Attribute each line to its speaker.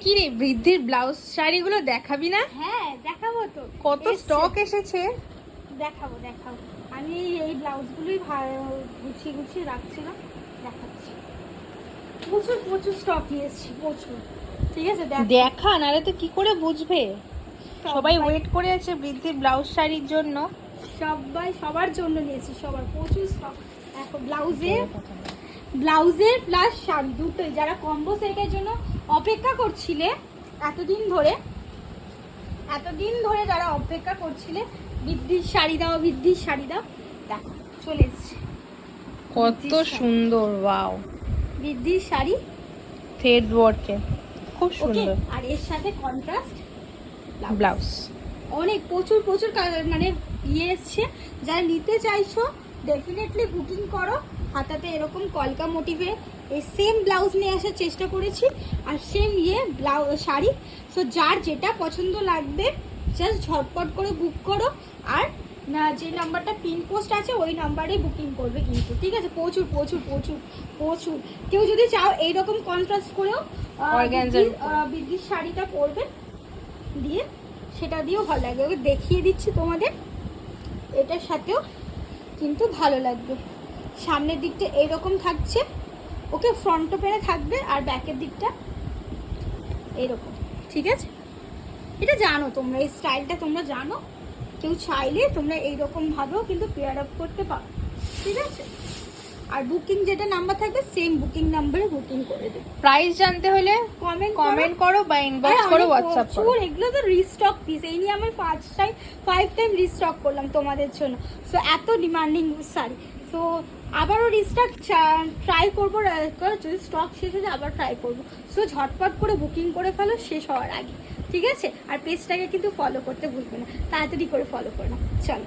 Speaker 1: কি রে বৃদ্ধির ব্লাউজ শাড়িগুলো দেখাবি না?
Speaker 2: হ্যাঁ দেখাবো তো,
Speaker 1: কত স্টক এসেছে।
Speaker 2: দেখাবো আমি এই ব্লাউজগুলোই গুছিয়ে রাখছিলাম, দেখাচ্ছি। প্রচুর স্টক নিয়ে এসেছি, প্রচুর। ঠিক আছে
Speaker 1: দেখা, নাহলে তো কি করে বুঝবে? সবাই ওয়েট করে আছে বৃদ্ধির ব্লাউজ শাড়ির জন্য।
Speaker 2: সবার জন্য নিয়েছি, সবার প্রচুর স্টক। এখন ব্লাউজের প্লাস শাড়ি দুটোই, যারা কম্বো সেটের জন্য অপেক্ষা করছিলে এতদিন ধরে যারা অপেক্ষা করছিলে বৃদ্ধির শাড়ি দাও দেখো চলে এসেছে।
Speaker 1: কত সুন্দর, ওয়াও!
Speaker 2: বৃদ্ধির শাড়ি
Speaker 1: থ্রেড ওয়ার্কে খুব সুন্দর।
Speaker 2: আর এর সাথে কন্ট্রাস্ট
Speaker 1: ব্লাউজ।
Speaker 2: অনেক প্রচুর মানে ইয়ে এসছে। যারা নিতে চাইছো ডেফিনেটলি বুকিং করো। হাতাতে এরকম কলকা মোটিভে এই সেম ব্লাউজ নিয়ে আসার চেষ্টা করেছি, আর সেম শাড়ি। সো যার যেটা পছন্দ লাগবে জাস্ট ঝটপট করে বুক করো, আর যে নাম্বারটা পিন পোস্ট আছে ওই নাম্বারে বুকিং করবে কিন্তু, ঠিক আছে? প্রচুর কেউ যদি চাও এইরকম কন্ট্রাস্ট করেও বৃদ্ধির শাড়িটা পরবে দিয়ে, সেটা দিয়েও ভালো লাগবে। ওকে দেখিয়ে দিচ্ছি তোমাদের, এটার সাথেও কিন্তু ভালো লাগবে। সামনের দিকটা এইরকম থাকছে, ওকে ফ্রন্ট ওপেনে থাকবে, আর ব্যাকের দিকটা এইরকম, ঠিক আছে? এটা জানো তোমরা, এই স্টাইলটা তোমরা জানো। কেউ চাইলে তোমরা এইরকম ভাবেও কিন্তু পেয়ার আপ করতে পারো, ঠিক আছে? আর বুকিং যেটা নাম্বার থাকবে সেম বুকিং নাম্বারে বুকিং করে দেবে।
Speaker 1: প্রাইস জানতে হলে কমেন্ট করো বা ইনবক্স করো, হোয়াটসঅ্যাপ করো।
Speaker 2: এগুলো তো রিস্টক পিস, এই নিয়ে আমি 5 টাইম রিস্টক করলাম তোমাদের জন্য। সো এত ডিমান্ডিং শাড়ি, সো আবারও রিস্টক ট্রাই করবো, যদি স্টক শেষ হয়ে যায় আবার ট্রাই করবো। সো ঝটপট করে বুকিং করে ফেলো শেষ হওয়ার আগে, ঠিক আছে? আর পেজটাকে কিন্তু ফলো করতে ভুলবে না, তাড়াতাড়ি করে ফলো করো। চলো।